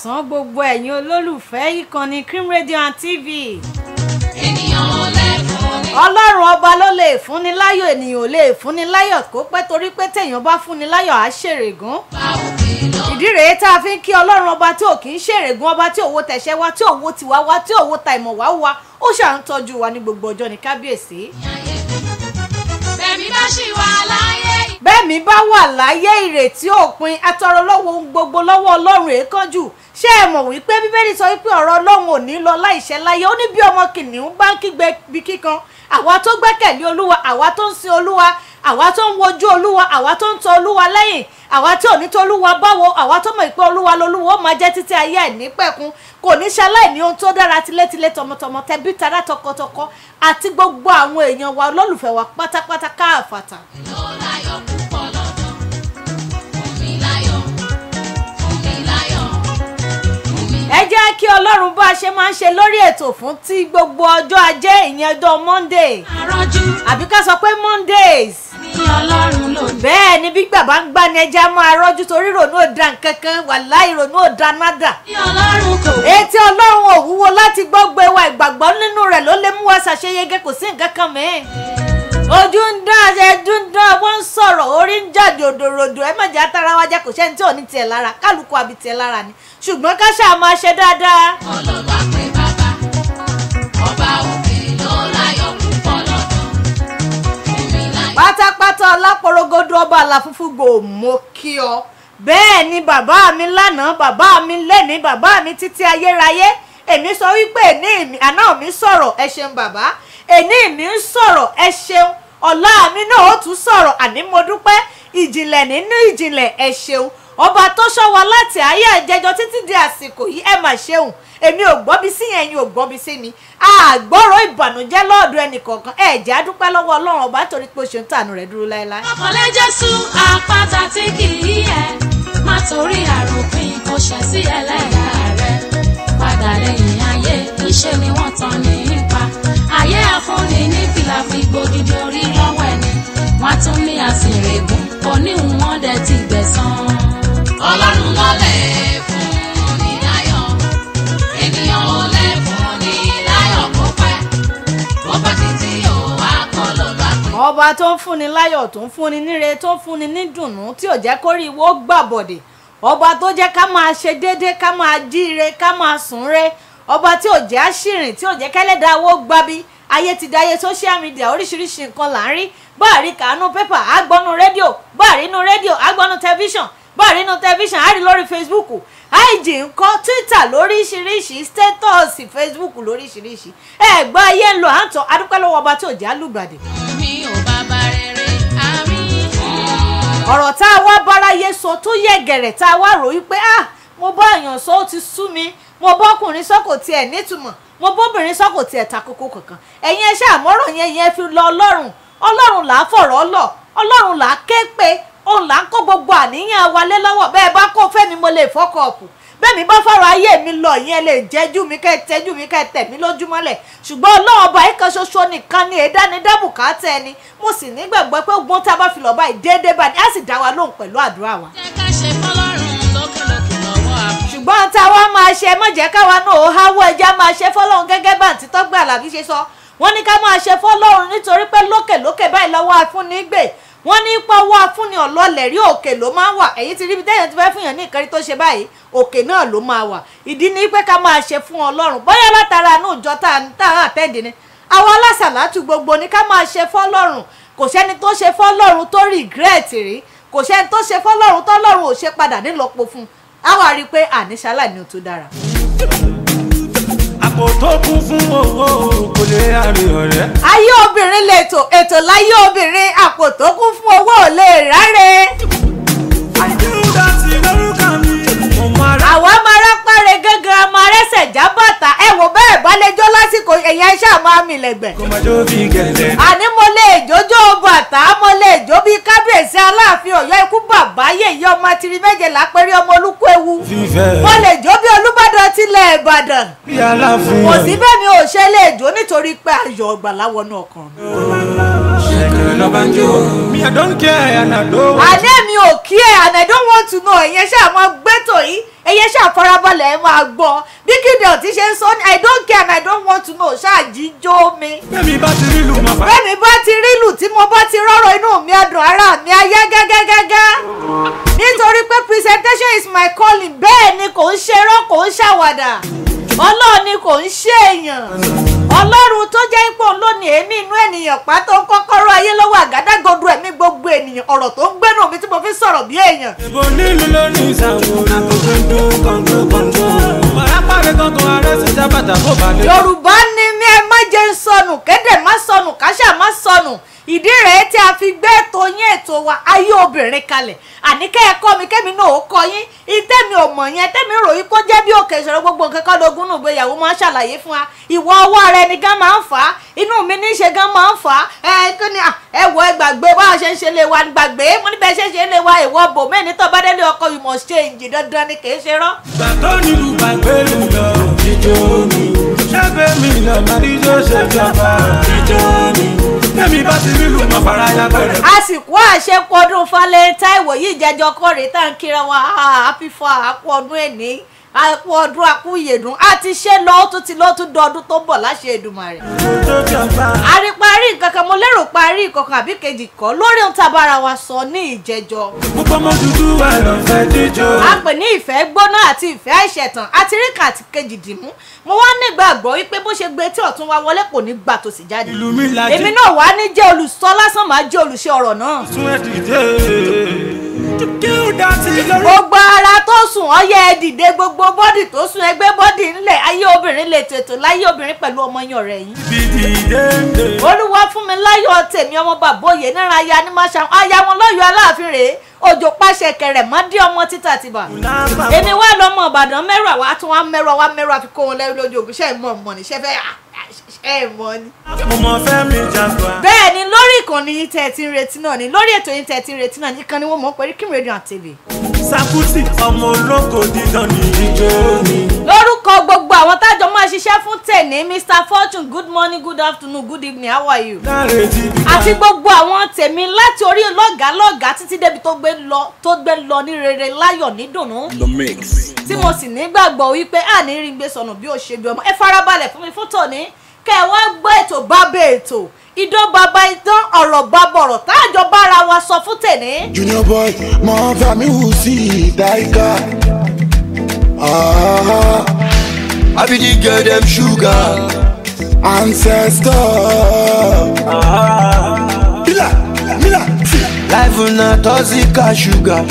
káàsán gbogbo ẹ̀yin olólùfẹ́ ìkànnì Cream Radio and TV. Ènìyàn ò lè fúnni. Ọlọ́run ọba ló lè fúnni láyọ̀, ènìyàn ò lè fúnni láyọ̀ kó pẹ́ torí pé téèyàn bá fúnni láyọ̀ á ṣèrègùn. Ìdí rèé tá a fi ń kí Ọlọ́run ọba tí ò kì í ṣèrègùn, ọba tí òwò tẹ̀ṣẹ̀ wa, tí òwò tiwa wa, tí òwò ta ìmọ̀ wá wa, ó ṣà ń tọ́jú wa ní gbogbo ọjọ́ ní kábíyèsí. Bẹ́ẹ̀mi bá ṣì wà láyé. Bẹ́ẹ̀mi bá wà láyé ìrètí òpin, atọrọ lọ́wọ́ gbogbo lọ́wọ́ Ọlọ́run èékánjú. Ṣé ẹ mọ̀ wípé Bíbélì sọ wípé ọ̀rọ̀ Ọlọ́run ò ní lọ láìṣẹ láyé, ó ní bí ọmọ kìnìún bá ń kígbe bí kíkan, àwa tó gbẹ́kẹ̀lé Olúwa, àwa tó ń sin Olúwa, àwa tó ń wojú Olúwa, àwa tó ń tọ Olúwa lẹ́yìn, àwa tí ò ní tó Olúwa báwo, àwa tó mọ̀ pé Olúwa lolúwa ó máa jẹ́ títí ayé àìnípẹ̀kun, kò ní ṣaláìní ohun tó dára tilétilé tọmọtọmọ tẹbí tará tọkọtọkọ àti gbogbo àwọn èèyàn wa olólùfẹ́ wa pátápátá káàfàtà. Láyọ̀ púpọ̀ lọ́dọ̀. Fún mi láyọ̀. Fún mi láyọ̀. Fún mi. Ẹ jẹ́ kí Ọlọ́run bá a ṣe máa ń ṣe lórí ètò fún ti gbogbo ọjọ́ ajé, ìyẹn ọjọ́ Monday. Àrọ́jú. Àbí ká sọ pé Mondays. Ní Ọlọ́run ló ní. Bẹ́ẹ̀ ni bí gbàgbá ń gbá ni ẹja máa rọ́jú torí ìrònú ò da nǹkan kan, wàláhì ìrònú ò da nádà. Ní Ọlọ́run kò. Etí Ọlọ́run ò wúwo láti gbọ́ gbé wa, ìgbàgbọ́ nínú rẹ̀ ló lè mú wa ṣàṣeyege, kò sí nǹkan kan mìíràn. Ojú ń dán, ẹjú ń dán, wọ́n ń sọ̀rọ̀, orí ń jáde òdòròdò, ẹ má jẹ́ atara wa jẹ́, kò sẹ́ni tí ò ní tiẹ̀ lára, kálukú àbí tiẹ̀ lára ni, ṣùgbọ́n ká ṣáà máa ṣe dáadáa. Ọlọ́ba pé bàbá. Ọba òkè ló láyọ̀ púpọ̀ lọ́dọ̀. Fún mi láyọ̀. Pátápátá ọlápọ̀rọ̀gọ́dọ̀ ọba àlàfúnfú gbò mo kí ọ. Bẹ́ẹ̀ ni bàbá mi lánàá, bàbá mi lẹ́ni, bàbá mi títí ayérayé. Èmi sọ wípé èní mi, àná mi sọ̀rọ̀, ẹ ṣeun bàbá. Èní mi ń sọ̀rọ̀, ẹ ṣeun. Ọ̀la mi náà ó tún sọ̀rọ̀, àní mo dúpẹ́. Ìjìnlẹ̀ nínú ìjìnlẹ̀, ẹ ṣeun. Ọba tó ṣọ́ wa láti ayé àjẹjọ títí di àsìkò yìí, ẹ mà ṣeun. Èmi ò gbọ́bi sí yẹn, ẹ̀yin ò gbọ́bi sí mi. Àgbọ̀rọ̀ ìbànújẹ́ lọ́ọ̀dọ̀ ẹnìkọ̀ọ̀kan, ẹ jẹ́ á dúpẹ́ lọ́wọ́ Ọlọ́run ọba torí pé ó ṣe ń tànú rẹ̀ dúró láéláé. Ọkọ̀lẹ́ Jésù àpáta tí kì í yẹ̀. Má torí àròpin kò ṣẹ̀ sí ẹlẹ́dàá rẹ̀. Padà lẹ́yìn ayé, iṣẹ́ ni wọ́n tán nípa. Ayé àfúnni ní fìlà fi gbòdìdì orí lọ́wọ́ ẹni. Wọ́n tún ní àsìrègùn, oníhùn wọn dẹ̀ ti gbẹ̀san. Ọlọ́run ló lè fún ni láyọ̀. Ènìyàn ò lè fún ni láyọ̀ kó pẹ́. Kó pẹ́ títí yóò wá kó ló bá pẹ́. Ọba tó ń fúnni láyọ̀, tó ń fúnni níre, tó ń fúnni ní dùnnú, tí ò jẹ́ kórí ìwọ gbàbọ̀dè. Ọba tó jẹ́ ká máa ṣe déédéé, ká máa jíire, ká máa sùnre. Ọba tí ò jẹ́ àṣìrìn, tí ò jẹ́ kẹ́lẹ́dàá owó gbábí. Ayé ti dáyé social media, oríṣiríṣi nǹkan là ń rí. Báàrí kàánú pépà, àgbọ̀nù rédíò, báàrí inú rédíò, àgbọ̀nù tẹlifíṣàn, báàrí inú tẹlifíṣàn, àrí lórí Facebook, IG ńkọ́, Twitter lóríṣiríṣi, status Facebook lóríṣiríṣi. Ẹ̀gbọ́n ayé ń lo àǹtọ̀, adúpẹ́ lọ́wọ́ ọba tí ò jẹ́ àlùgbàdì. Mi ò bàbá rere àrí. Ọ̀rọ̀ tá a wá báráyé sọ tó yẹ gẹ̀rẹ̀ tá a wá rò wípé mo bá èèyàn sọ ó ti sú mi, mo bọ́kùnrin sọ kò tiẹ̀ nítumọ̀, mo bóbìnrin sọ kò tiẹ̀ ta kókó kankan. Ẹ̀yin ẹ ṣáà mọ́rọ̀ yẹn fi lọ Ọlọ́run. Ọlọ́run là á fọ̀rọ̀ lọ, Ọlọ́run là á ké pé, òun là ń kó gbogbo àníyàn wa lé lọ́wọ́. Bẹ́ẹ̀ bá kó fẹ́mi mo lè fọ́kọ̀ ọ̀pù, bẹ́ẹ̀ mi bá fọ̀rọ̀ ayé mi lọ, ìyẹn lè jẹ́jú mi kẹ́ tẹ́jú mi kẹ́ tẹ̀ mí lójúmọ́lẹ̀. Ṣùgbọ́n Ọlọ́run ọba yìí kan ṣoṣo nìkan ni èdánidẹ́bùkátà ẹni. Mo sì nígbàgbọ́ pé ogun tá a bá fi lọ báyìí déédéé bá ní á sì dá wa lóhùn pẹ̀lú àdúrà wa. Jẹ́ ká ṣe fọ́lọ́run lókèlókè lọ́wọ́ àbọ̀. Ṣùgbọ́n tá a wá máa ṣe, má jẹ́ káwa náà ó háwọ́, ẹja máa ṣe fọ́lọ́run gẹ́gẹ́ bá àǹtí Tọ́gbẹ́ Àlàbí ṣe sọ. Wọ́n ní ká máa ṣe fọ́lọ́run nítorí pé lókèlókè báyìí lọ́wọ́ afúnni gbè. Wọ́n ní pé ọwọ́ afúnni ọ̀lọ́lẹ̀ rí òkè ló máa wà. Èyí ti rí bí téèyàn ti fẹ́ fún yàn ní ìkẹrí tó ṣe báyìí, òkè náà ló máa wà. Ìdí ni pé ká máa ṣe fún Ọlọ́run. Bóyá látara àánú ìjọ tá à àtẹ́ǹdì ni. Àwọn alásàlátù gbogbo ni ká máa ṣe fọ́lọ́run. Kò sẹ́ni tó ṣe fọ́lọ́run tó regret rí. Kò sẹ́ni tó ṣe fọ́lọ́run tọ́lọ́run ò ṣe padà nílọ́po fún. A wá rí i pé àníṣálà ni ó tó dára. Àpò tó kún fún owó kò lè ráre ọ̀rẹ́. Ayé obìnrin lètò, ètò láyé obìnrin, àpò tó kún fún owó ò lè ráre. Àìdúrà sí lórúkọ mi. Àwa máa rápáre gángan, a máa rẹ́sẹ̀ já bàtà. Ẹ wò bẹ́ẹ̀ bá lè jó lásìkò ẹ̀yà iṣẹ́ àmọ́ àmì lẹ̀gbẹ̀. Kò máa jó bí gẹ̀lẹ́. Àní mo lè jójó bàtà, mo lè jó bí kábíyèsí Aláàfin Ọ̀yọ́ ikú bàbá yèyé ọmọ tiri méje lápẹ́rí ọmọ Olúkúewu. Fífẹ́. Mo lè jó bí Olúbàdàn tilẹ̀ Ìbàdàn. Bí Aláàfin. Kò sí bẹ́ẹ̀ mi ò ṣe lè jó nítorí pé ayọ̀ ọ̀gbàlà wọnú ọkàn mi. Ṣèkèrè lọ bá ń jó. Me I don't care and I don't. Àní mi ò kí ẹ̀ and I don't want to know. Ẹ̀yẹn ṣáà máa gbẹ́tò yìí. ẹ̀yẹ ṣàfarabalẹ̀ ẹ máa gbọ́ bí Gideon ti ṣe ń sọ I don't care and I don't want to know ṣáàjíjó mi. bẹ́ẹ̀ni bá ti rí lù máa fà. bẹ́ẹ̀ni bá ti rí lù tí mo bá ti rọ́rọ̀ inú mi adùn ara mi ayá gágágágá nítorí pé presentation is my calling bẹ́ẹ̀ ni kò ń ṣerọ́ kò ń ṣàwàdà Ọlọ́run ni kò ń ṣe èèyàn Ọlọ́run tó jẹ́ ipò lónìí èmi inú ènìyàn pátó ń kọ́kọ́rọ́ ayé lọ́wọ́ àgádágodo ẹ̀mí gbogbo ènìyàn ọ̀rọ̀ tó ń gbẹ́nu mi tí mo fi sọ̀rọ̀ bí èèyàn. ìbò nílùú lónìí ìsàwọ̀ àkókò kọ̀ǹkọ̀ mọ̀rápàdé kankan ààrẹ sì jábàtà kó balẹ̀. Yorùbá ni mí ẹ má jẹ́ ń sọnù kéde má sọnù káṣà má sọnù ìdí rèé tí a fi gbé ètò yín ètò wa ayé obìnrin kalẹ̀ àníkẹ́ ẹ kọ́ mi kẹ́mi náà ó kọ́ yín ìtẹ́mi ò mọ̀ yẹn tẹ́mi ròyìn kó jẹ́ bí òkè ìṣòro gbogbo nǹkan kan lógún nù gbéyàwó máa ń ṣàlàyé fún wa ìwọ ọwọ́ rẹ ni gan máa ń fà á inú mi ní í ṣe gan máa ń fà á kí ni ẹ wọ ẹ gbàgbé bá a ṣe ń ṣe lè wa gbàgbé mo níbẹ̀ ṣe ń ṣe lè wa ìwọ bò mẹ́ni tó bá délé ọkọ you must change dandan ni kì í ṣe rọ́. gbàtọ́ nílùú gbàgbé lù lọ ìjọ mi ṣẹ́gbẹ́ mi lọ màdíjọ́ ṣèjọba ìjọ mi bẹ́ẹ̀ni bá ti rí lù máa fara ya bẹ̀rẹ̀. àsìkò àṣepọ̀ ọdún Valentine wòye ìjẹjọ kọrin tá à ń kíra wa happy for àpò ọdún ẹni àpò ọdún àkúyèdùn àti ṣe lọ ó tún ti lọ tún dọdún tó ń bọ̀ láṣẹ Èdùmàrè. àríparí nǹkan kan mo lérò parí ìkọkàn àbí kejì kọ́ lórí ohun tá a bára wa sọ ní ìjẹjọ. gbogbo ọmọ dúdú wà lọ́fẹ̀ẹ́ díjọ́. a pè ní ìfẹ́ gbóná àti ìfẹ́ àìṣẹ̀tàn àti ríkà àti kejì dìmú mo wá nígbàgbọ́ wípé bó ṣe gbé tí ọ̀tún wa wọlé kò ní gbà tó sì jáde. ìlú mi lajú. èmi náà wá ní jẹ́ olùsọ lásán máa jẹ́ olùṣe ọ̀rọ̀ náà. tún ẹ dìde kí ó dá sí i lórí. gbogbo ara tó sùn ọyẹ ẹ dìde gbogbo bọ́dì tó sùn ẹgbẹ́ bọ́dì ńlẹ̀ ayé obìnrin lè tètò láyé obìnrin pẹ̀lú ọmọ yàn rẹ̀ yín. Olúwa fún mi láyọ̀ tèmi ọmọ bàbá òye níran aya Animashaun aya wọn lọ́yọ̀ Aláàfin rèé òjò pàṣẹ kẹrẹ mọ́ dí ọmọ títà tìbà. èmi wà lọ́mọ Ìbàdàn mẹ́rù àwa tún wá mẹ́rù àfi kó wọn lẹ́rú lójú ògùn ṣe é mọ̀ ní ṣe fẹ́ ẹ mọ̀ ni. mo mọ fẹ́ mi jàgbá. bẹ́ẹ̀ ni lórí ìkànnì yín tẹ́ ẹ ti ń retí náà ni lórí ètò yín tẹ́ ẹ ti ń retí náà ní ìkànnì wọn mọ̀ pé Kim Radio and TV. Sakuti ọmọ ológo dídán ní ìjọ mi. lórúkọ gbogbo àwọn tájọ máa ṣiṣẹ́ fún tèmi Mr. Fortune good morning good afternoon good evening how are you. àti gbogbo àwọn tèmi láti orí lọ́gàálọ́gàá títí débi tó gbé lọ ní rere láyọ̀ nídùnnú. tí mo sì nígbàgbọ́ wípé àní rí gbé sọnù bí ó ṣe bí ọmọ ẹ farabalẹ̀ fún mi fún tòní kẹ́ ẹ wá gbọ́ ètò bábẹ́ ètò idán bàbá idán ọ̀rọ̀ bàbá ọ̀rọ̀ táàjọ bára wa sọ fún tèmi. Junior boy mo fà mí wù sí ìdáríkà. I be the girl dem sugar ancestor. Mila life na toxic sugar.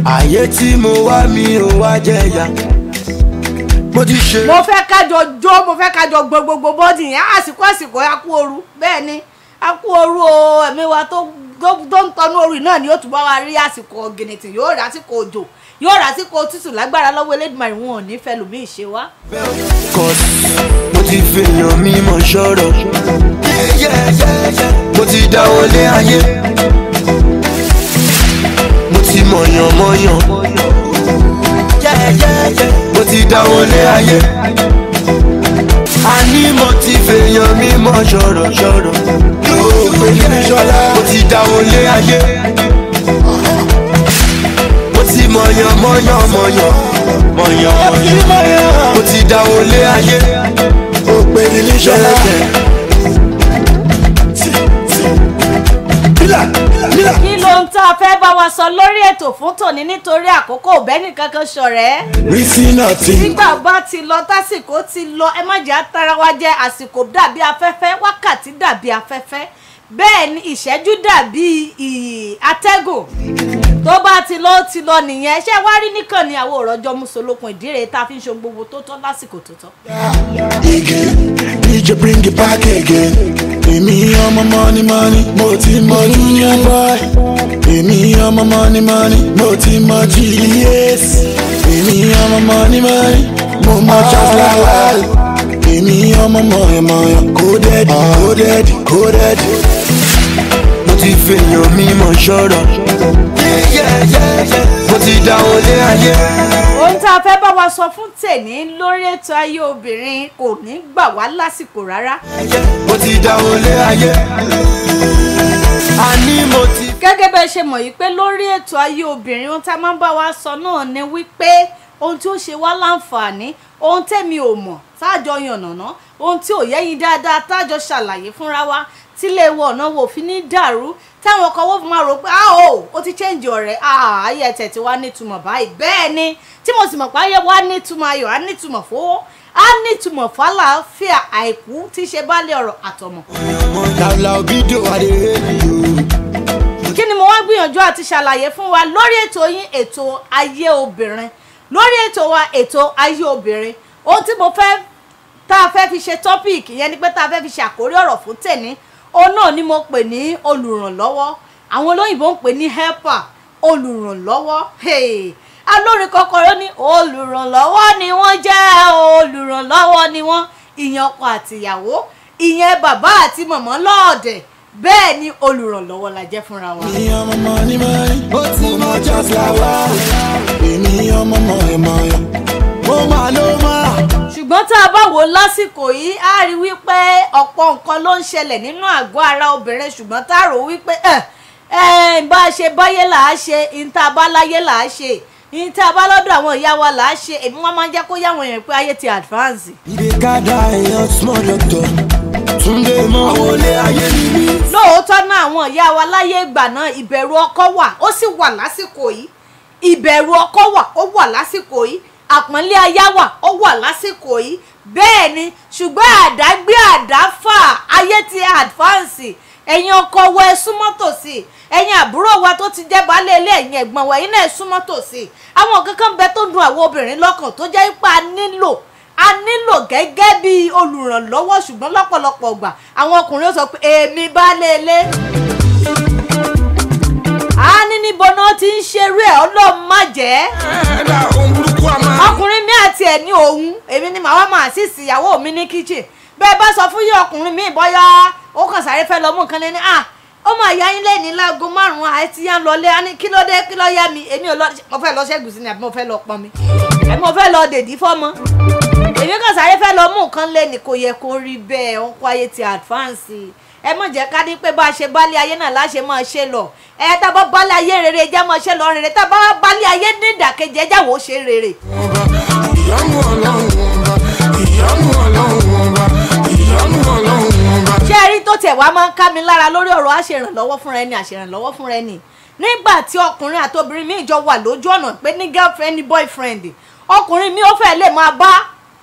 Ayé tí mo wá mi ò wá jẹ̀yà. Mo fẹ́ kájọ jó mo fẹ́ kájọ gbogbo bọ́dì yẹn àsìkò a kú ooru bẹ́ẹ̀ ni a kú ooru o ẹ̀mí wa tó ń tọ́nú ooru náà ni yóò tún bá wa rí àsìkò ọ̀gìnìtì yóò rí àsìkò òjò yóò rí àsìkò òtútù lágbára lọ́wọ́ Elédùmarè wọn ò ní fẹ́ lùmí ìṣe wa. mo ti fèèyàn mi mọ̀ ṣọ́rọ̀ mo ti dáwọ́lé ayé mo ti mọ̀yàn mo ti dáwọ́lé ayé àní mo ti fèèyàn mi mọ̀ ṣọ̀rọ̀ mo ti dáwọ́lé ayé mo ti mọ̀yàn mo ti dáwọ́lé ayé òpèrè ní ṣọlá. kí ló ń tá a fẹ́ bá wa sọ lórí ètò fún tòní nítorí àkókò òbẹ́ni kankan ṣọ̀rẹ́. nígbà bá ti lọ tásìkò ti lọ ẹ má jẹ́ àtàrà wa jẹ́ àsìkò dàbí afẹ́fẹ́ wákàtí dàbí afẹ́fẹ́ bẹ́ẹ̀ ni ìṣẹ́jú dàbí atẹ́gùn tó bá ti lọ nìyẹn ṣé wá rí nìkan ni àwọn òrọ̀jọ́ mùsùlùkùn ìdíre tá a fi ń ṣe gbogbo tó tọ́ lásìkò tó tọ́. DJ bring it back again. Èmi ọmọ money mo ti mọ Junior boy. Èmi ọmọ money mo ti mọ GS. Èmi ọmọ money mo mọ Charles Lawal. Èmi ọmọ mọ̀yàn coded. Mo ti fèèyàn mi mọ̀ ṣọ́rọ̀. Mo ti dáwọ́lé ayé. ohun tá a fẹ́ bá wa sọ fún tèmi lórí ètò ayé obìnrin kò ní gbà wá lásìkò rárá. Mo ti dáwọ́lé ayé. àní mo ti. gẹ́gẹ́ bẹ́ẹ̀ ṣe mọ̀ yìí pé lórí ètò ayé obìnrin ohun tá a máa ń bá wa sọ náà ni wípé ohun tí ó ṣe wá láǹfààní ohun tẹ́mi ò mọ̀ táàjọ yànnàná ohun tí ò yé yín dáadáa táàjọ ṣàlàyé fúnra wa tílé wo ọ̀nà wo fi ní dàrú táwọn kan wọ́n fi máa rò pé ó ti change ọ̀rẹ́ ayé ẹ̀tẹ̀ tí wàá nítumọ̀ báyìí bẹ́ẹ̀ ni tí mo sì mọ̀ pé ayé wa nítumọ̀ ayọ̀ á nítumọ̀ fowó á nítumọ̀ fàlàáfíà àìkú tí ṣe bá lé ọ̀rọ̀ àtọmọ̀. kí ni mo wá gbìyànjú àti ṣàlàyé fún wa lórí ètò yín ètò ayé obìnrin lórí ètò wa ètò ayé obìnrin ohun tí mo fẹ́ tá a fẹ́ fi ṣe topic yẹn ni pé tá a fẹ́ fi ṣe àkórí ọ̀rọ̀ fún tèmi òun náà ni mo pè ní olùrànlọ́wọ́ àwọn olóyìnbó ń pè ní helper olùrànlọ́wọ́ alórin kọ́kọ́rọ́ ní olùrànlọ́wọ́ ni wọ́n jẹ́ olùrànlọ́wọ́ ni wọ́n ìyẹn ọkọ àtìyàwó ìyẹn bàbá àti màmá lọ́ọ̀dẹ̀ bẹ́ẹ̀ ni olùrànlọ́wọ́ la jẹ́ fúnra wa. mi ọmọ mọ ní mẹ́rin ó ti mọ jọ́sàwá èmi ọmọ mọ ẹ̀ mọ̀ ọ́ mo máa ló máa. ṣùgbọ́n tá a bá wò lásìkò yìí á rí wípé ọ̀pọ̀ nǹkan ló ń ṣẹlẹ̀ nínú àgọ́ ara obìnrin ṣùgbọ́n tá a rò wípé bá a ṣe báyé là á ṣe ìta bá láyé là á ṣe ìta bá lọ́dọ̀ àwọn ìyá wa là á ṣe èmi wọ́n máa ń jẹ́ kó yáwọn èèyàn pé ayé ti advance. ìdè kádà èèyàn small doctor túnde mọ́ àwọn olè ayé níbí. lóòótọ́ náà àwọn ìyá wa láyé ìgbà náà ìbẹ̀rù ọkọ wà ó sì wà lásìkò yìí ìbẹ̀rù ọkọ wà ó wà lásìkò yìí àpọ́nlé aya wà ó wà lásìkò yìí bẹ́ẹ̀ ni ṣùgbọ́n àdágbé àdáfà ayé ti advance ẹ̀yin ọkọ wa ẹ súnmọ́ tòsí ẹ̀yin àbúrò wa tó ti jẹ́ baálé ilé ẹ̀yin ẹ̀gbọ́n wa ẹ̀yin náà ẹ súnmọ́ tòsí àwọn kankan bẹ tó dùn àwọn obìnrin lọ́kàn tó jẹ́ pé a nílò gẹ́gẹ́ bí olùrànlọ́wọ́ ṣùgbọ́n lọ́pọ̀lọpọ̀ gbà àwọn ọkùnrin ó sọ pé èmi baálé ilé a ní níbo náà ti ń ṣerú ẹ̀ ọlọ́run má jẹ́ ọkùnrin mi àti ẹ̀ ní òun èmi ni màá máa sì ìyàwó mi ní kitchen bẹ́ẹ̀ bá sọ fún yí ọkùnrin mi bọ́yá ó kàn sáré fẹ́ lọ mú nǹkan lẹ́ni ó máa yá yín lẹ́ni láago 5 àti yá ń lọlé á ní kí ló dé kí ló yá mi èmi ò lọ mo fẹ́ lọ ṣẹ́gun sí ni àbí mo fẹ́ lọ pọn mi àbí mo fẹ́ lọ dèdí fọ́mọ èmi kàn sáré fẹ́ lọ mú nǹkan lẹ́ni kò yẹ kó rí bẹ́ẹ̀ ó ń kó ayé ti advance ẹ mọ̀ jẹ́ ká ní pé bá a ṣe bálé ayé náà láṣẹ máa ṣe lọ tá bá bálé ayé rere ẹjá máa ṣe lọ rere tá bá bálé ayé ní ìdàkejì ẹjá wò ó ṣe rere. ìyanu ọlọ́run ọba ìyanu ọlọ́run ọba ìyanu ọlọ́run ọba. ṣé ẹ rí tó tẹ̀ wá máa ń ká mi lára lórí ọ̀rọ̀ àṣèrànlọ́wọ́ fúnra ẹni àṣèrànlọ́wọ́ fúnra ẹni nígbà tí ọkùnrin àti obìnrin míì jọ wà lójú ọ̀nà pé ní girlfriend ní boyfriend ọkùnrin mi ó fẹ́ lè máa bá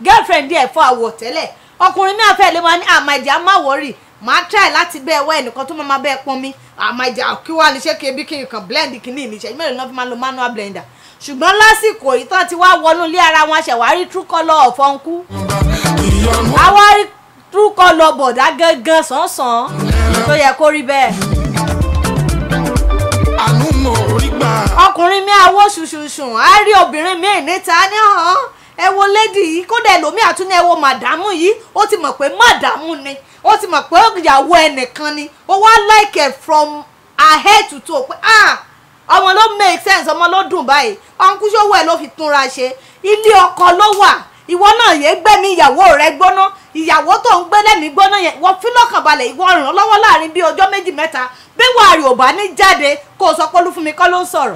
girlfriend ẹ̀ fọ àwọ̀ tẹ́lẹ̀ ọkùnrin mi àfẹ́ lè máa ní àmàjà má wọ́rì máa try láti bẹ́ẹ̀ wá ẹnìkan tó máa bẹ́ẹ̀ pọn mi àmàjà kí wàá ní ṣé kí ebi kí n kàn blend kí ní ìníṣẹ́ mẹ́rin náà fi máa lo manual blender ṣùgbọ́n lásìkò yìí tán ti wá wọnú ilé ara wọn ṣẹ̀wárí true colour ọ̀fọ̀nkú àwa rí true colour bọ̀dá gangan sàn-sàn tó yẹ kó rí bẹ́ẹ̀. àánú mọ̀ orí gbà. ọkùnrin mi àwọ̀ ṣùṣùṣùn á rí obìnrin mi níta ní hàn ẹ wo lady yìí kódà ẹlòmíì àtúnyẹ wo màdámù yìí ó ti mọ̀ pé màdámù ni ó ti mọ̀ pé ìyàwó ẹnìkan ni ó wá like it from her head to toe pé ọmọ ló make sense ọmọ ló dùn báyìí ọ̀nkú ṣòwò ẹ̀ ló fi túnra ṣe ilé ọkọ ló wà ìwọ náà yé gbẹ́mí ìyàwó rẹ gbóná ìyàwó tó ń gbé lẹ́mìí gbóná yẹn wọ́n fi lọ́kàn balẹ̀ ìwọ ràn lọ́wọ́ láàrin bí ọjọ́ 2 mẹ́ta bí wàá rí ò bá ní jáde kó o sọ pé Olúfúnmi kọ́ ló ń sọ̀rọ̀.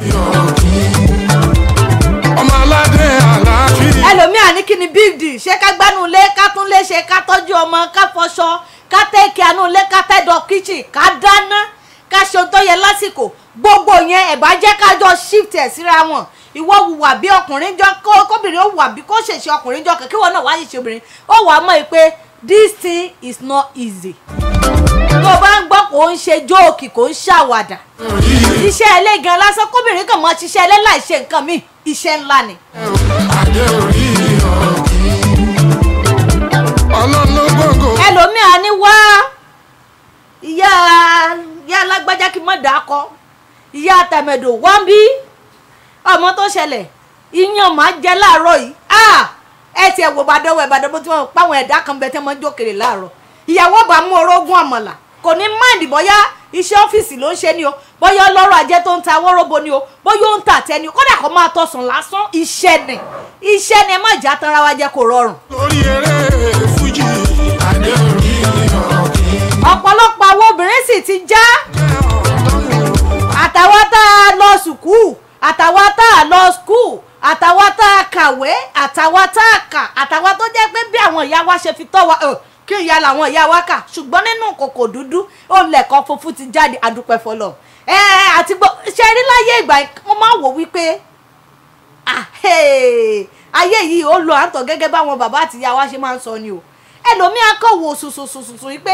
ọmọ aládé àlàáfíà. ẹlòmíà ní kí ni big deal ṣé ká gbánú ilé ká tún lé ṣe ká tọ́jú ọmọ ká fọṣọ ká tẹ́ẹ̀kì àánú ilé ká tẹ́ẹ̀dọ̀ kitchen ká dáná ká ṣe ohun tó yẹ lásìkò gbogbo yẹn ẹ̀bá jẹ́ ká jọ shift ẹ̀ síra wọn ìwọ wùwà bí ọkùnrin jọ kóbìnrin ó wùwà bí kó ṣèṣe ọkùnrin jọ kí wọn náà wá ṣèṣe obìnrin ó wàá mọ̀ pé this thing is not easy. tó o bá ń gbọ́ kó ń ṣe jóòkì kó ń ṣàwàdà iṣẹ́ ilé gan lásán kóbìnrin kàn mọ́ ṣiṣẹ́ ilé láì ṣe nǹkan míì iṣẹ́ ńlá ni. ẹlòmíà ní wá ìyá alágbájá kí n mọ̀ dà kọ́ ìyá tẹ̀mẹ̀dò wá ń bí ọmọ tó ṣẹlẹ̀ iyán máa jẹ láàárọ̀ yìí ẹ ti ẹ̀ wò Ìbàdàn bó ti wọ́n páwọn ẹ̀dá kan bẹ tẹ́ mọ́ jókèrè láàárọ̀ ìyàwó bá mú orógún àmàlà kò ní máìndì bóyá iṣẹ́ ọ́fíìsì ló ń ṣe ni o bóyá ọlọ́rọ̀ ajé tó ń ta wọ́rọ́bọ ni o bóyá ó ń tà tẹ́ ni o kódà kó máa tọ̀sán lásán iṣẹ́ ni ẹ má jà tanra wa jẹ́ kó rọrùn. lórí eré fújì adé orí ọ̀kìn. ọ̀pọ̀lọpọ̀ àwọn obìnrin sì ti já àtàwa tá a lọ sùkúù àtàwa tá a lọ skúù àtàwa tá a kàwé àtàwa tá a kà àtàwa tó jẹ́ pé bí àwọn ìyá wa ṣe fi tọ́ wa kí ìyá làwọn ìyá wa kà ṣùgbọ́n nínú kòkò dúdú ó lẹ̀kọ́ funfun ti jáde àdúpẹ́ fọlọ́ àti ṣe rí láyé ìgbà mo máa wò wípé ayé yìí ó lọ àǹtọ̀ gẹ́gẹ́ báwọn bàbá àti ìyá wa ṣe máa ń sọ ni o ẹlòmíì akọ̀wò sùsùsùsù wípé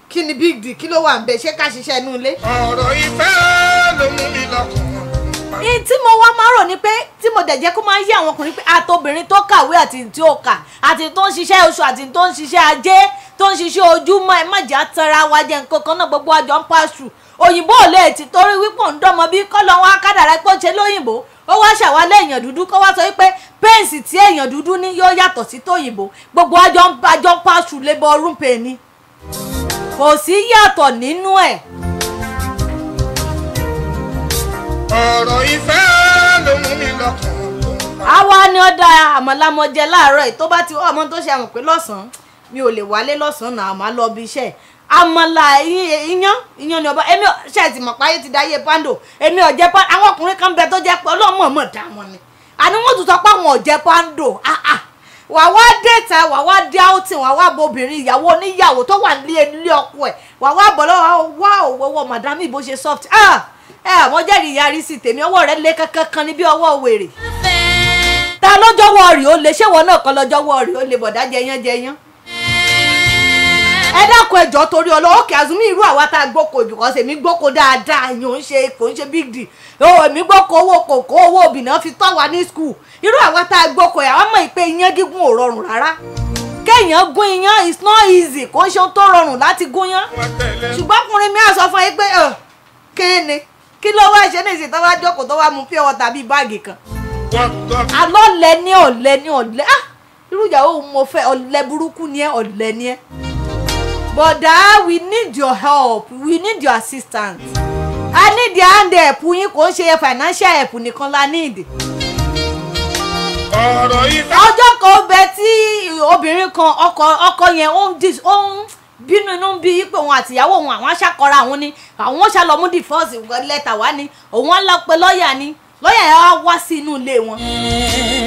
kí ni big deal kí ló wà ń bẹ ṣé ká ṣiṣẹ́ inú ilé. ọ̀rọ̀ ìfẹ́ ló mú mi lọ́kàn. tí mo wá máa rò ní pé tí mo dẹ̀ jẹ́ kó máa yí àwọn ọkùnrin pé àtobìnrin tó kàwé àti tí ó kà àti tó ń ṣiṣẹ́ oṣù àti tó ń ṣiṣẹ́ ajé tó ń ṣiṣẹ́ ojúmọ́ ẹ má jẹ́ àtẹ̀ra wa jẹ́ nǹkan kan náà gbogbo àjọ ń pàṣù òyìnbó ò lè ti torí wípò ń dọ́mọ bí kọ́lọ́ wọn akádàrá pé ó ṣe lóyìnbó ó wá ṣàwálẹ̀ èèyàn dúdú kó wá sọ wípé pẹ́ǹsì tí èèyàn dúdú ní yóò yàtọ̀ sí tóyìnbó gbogbo àjọ ń pàṣù labour room pay ni kò sí yàtọ̀ nínú ẹ̀. ọ̀rọ̀ ìfẹ́ ló mú mi lọ́kàn. àwa ni ó da àmọ̀lámọ̀jẹ láàárọ̀ yìí tó bá ti ọmọ tó ṣe àmọ̀ pé lọ́sàn-án mi ò lè wálé lọ́sàn-án náà àmọ́ lọ bí iṣẹ́ àmọ̀là iyán ni ọba èmi ṣe ti mọ̀ páyé ti dáyé pando èmi ò jẹ pando àwọn ọkùnrin kan bẹ tó jẹ́ pé ọlọ́mọ mọ̀ dá wọn ni àní wọ́n tún sọ pé àwọn ò jẹ pando wà wá déta wà wá dé outing wà wá bobìnrin ìyàwó oníyàwó tó wà nílé ọkọ ẹ̀ wà wá bọ̀ lọ́wọ́ wá òwò madame ibo ṣe soft àwọn jẹ́rìí yarí sí tèmi ọwọ́ rẹ̀ lé kankan ní bí ọwọ́ wèrè ta lọ́jọ́wọ́ rí ó lè ṣéwọ́ náà kan lọ́jọ́wọ́ rí ó lè bọ̀dá jẹyán ẹ dákun ẹjọ́ torí ọlọ́wọ́ kí azumi irú àwa tá a gbóko because èmi gbóko dáadáa yìí kò ń ṣe big deal èmi gbóko owó kòkó owó obìnrin fi tọ́ wa ní school irú àwa tá a gbóko ẹ̀ àwọn mọ̀ pé iyán gígùn ò rọrùn rárá kéèyàn gún iyán it's not easy kò ń ṣe ohun tó rọrùn láti gún yán ṣùgbọ́n ọkùnrin mi á sọ fún yín pé kéèní kí ló wá ṣe ní ìsìn tó wá jókòó tó wá mu pure water bíi báàgì kan àlọ́ ọ̀lẹ irú ìyàwó mo fẹ́ ọ̀lẹ burúkú ni ẹ ọ̀lẹ ni ẹ. Bọ̀dá, we need your help. We need your assistance. I need your hand help. Yín kò ń ṣe financial help nìkan la need. ọ̀rọ̀ ìfẹ́. Ọjọ́ kan bẹ tí obìnrin kan ọkọ yẹn ó ń bínú inú bí pé òun àtìyàwó òun àwọn aṣàkọra àwọn ni àwọn ṣàlọ́ mú divorce letter wá ni òun á lọ pé lọ́ọ̀yà ni lọ́ọ̀yà yẹn wá sí inú ilé wọn.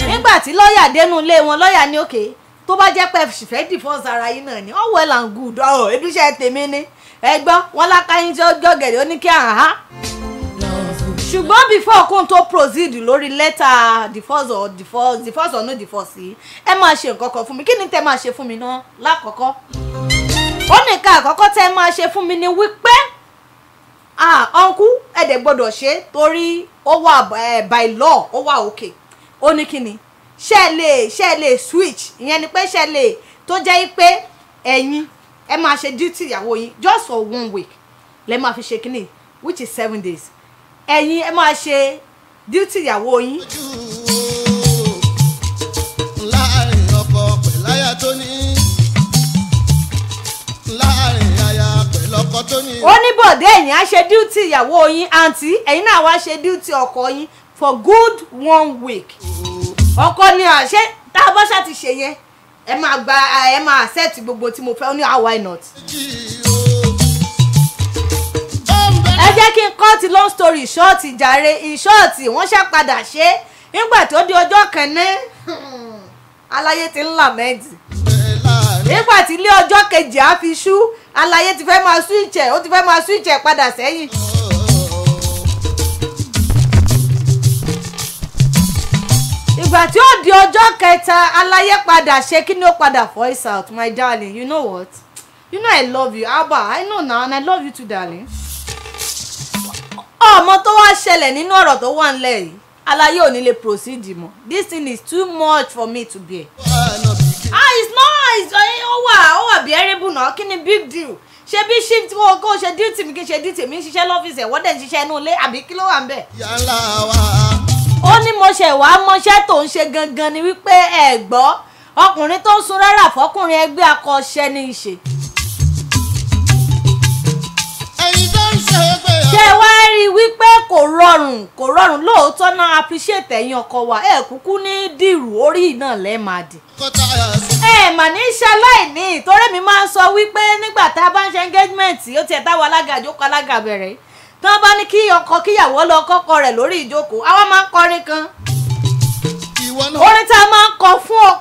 Nígbà tí lọ́ọ̀yà dénú ilé wọn lọ́ọ̀yà ní òkè tó bá jẹ́ pé fẹ́ divorce ara yín náà ni all well and good ebi iṣẹ́ tèmi ni ẹ gbọ́ wọn lákàyín tí ó gọ̀gẹ̀dẹ̀ ó ní kí ṣùgbọ́n before kóun tó proceed lórí letter divorce or no divorce yìí ẹ máa ṣe nǹkan kan fún mi kí ni tẹ́ máa ṣe fún mi náà lákọ̀ọ́kọ́ ó ní ká àkọ́kọ́ tẹ́ máa ṣe fún mi ni wípé uncle ẹ̀dẹ̀ gbọ́dọ̀ ṣe torí ó wà by law ó wà okay ó ní kí ni ṣe lè switch ìyẹn ni pé ṣe lè tó jẹ́ pé ẹ̀yin ẹ máa ṣe duty ìyàwó yín just for 1 week lẹ́ máa fi ṣe kíní which is 7 days ẹ̀yin ẹ máa ṣe duty ìyàwó yín. láàrin ọkọ pẹ̀láyà tó ní láàrin aya pẹ̀lọ́kọ tó ní. ó ní bọ̀dé ẹ̀yin á ṣe duty ìyàwó yín àǹtí ẹ̀yin náà wá ṣe duty ọkọ yín for good 1 week. ọkọ ni àṣẹ tá a bá ṣá ti ṣe yẹn ẹ máa accept gbogbo tí mo fẹ́ ní why not. ẹ jẹ́ kí n cut long story short jàre in short wọ́n ṣá padà ṣe nígbà tó di ọjọ́ kẹ́ni aláyé ti ń làmẹ́ǹtì nígbà tí ilé ọjọ́ kejì á fi ṣú aláyé ti fẹ́ máa switch ẹ̀ ó ti fẹ́ máa switch ẹ̀ padà sẹ́yìn. ìgbà tí ó di ọjọ́ kẹta aláyé padà ṣe kí ni ó padà voice out my darling you know what you know I love you Abba I know now and I love you too darling. ọmọ tó wá ṣẹlẹ̀ nínú ọ̀rọ̀ tó wà nílẹ̀ yìí aláyé ò ní lè proceed mọ́ this thing is too much for me to bear. It's not ó wà bearable náà kí ni big deal ṣe bí shift wo kó ṣe duty mi kí ṣe duty mi ń ṣiṣẹ́ lọ́fíìsì ẹ̀ wọ́n dẹ̀ ń ṣiṣẹ́ inú ilé àbí kí ló wà ń bẹ̀. yàrá wa. ó ní mo ṣe wàá mọṣẹ́ tó ń ṣe gangan ni wípé ẹ gbọ́ ọkùnrin tó ń sun rárá fọkùnrin ẹgbẹ́ akọ́ṣẹ́ ní í ṣe. ẹyin tó ń ṣe é pé. ṣé wàá rí i wípé kò rọrùn lóòótọ́ náà appreciate ẹ̀yin ọkọ wa ẹ kúkú ní dìrù orí náà lẹ́ẹ̀ máa dì. Mà ní ṣaláìní torí mi máa ń sọ wípé nígbà tá a bá ń ṣe engagement ó tiẹ̀ táwọn alága àjókòó alága bẹ̀rẹ̀ tí wọ́n bá ní kí ọkọ kíyàwó lọ kọ́kọ́ rẹ̀ lórí ìjókòó àwọn máa ń kọrin kan orin tá a máa ń kọ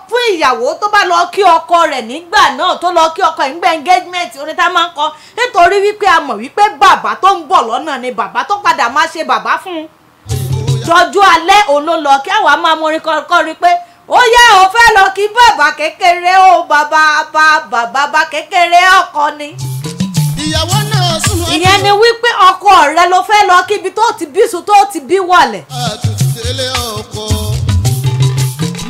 fún ìyàwó tó bá lọ kí ọkọ rẹ̀ nígbà náà tó lọ kí ọkọ ẹ̀ nígbà engagement orin tá a máa ń kọ nítorí wípé a mọ̀ wípé bàbá tó ń bọ̀ lọ́nà ni bàbá tó padà máa ṣe bàbá fún un dọjú alẹ́ òun ló lọ kí àwa máa mọrin kọrin pé ó yá ò fẹ́ lọ kí bàbá kékeré ó bàbá kékeré ọkọ ni. ìyàwó náà súnmọ́. ìyẹn ni wípé ọkọ rẹ ló fẹ́ lọ kíbi tó ti bí sùn tó ti bí wọlẹ̀. àtúntò délé ọkọ